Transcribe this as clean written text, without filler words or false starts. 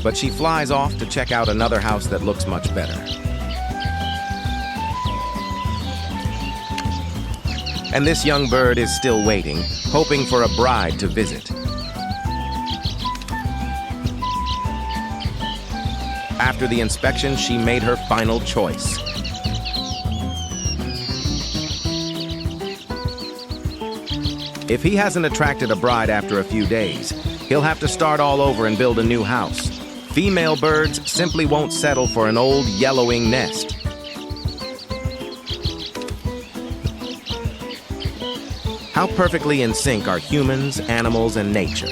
but she flies off to check out another house that looks much better. And this young bird is still waiting, hoping for a bride to visit. After the inspection, she made her final choice. If he hasn't attracted a bride after a few days, he'll have to start all over and build a new house. Female birds simply won't settle for an old yellowing nest. How perfectly in sync are humans, animals, and nature.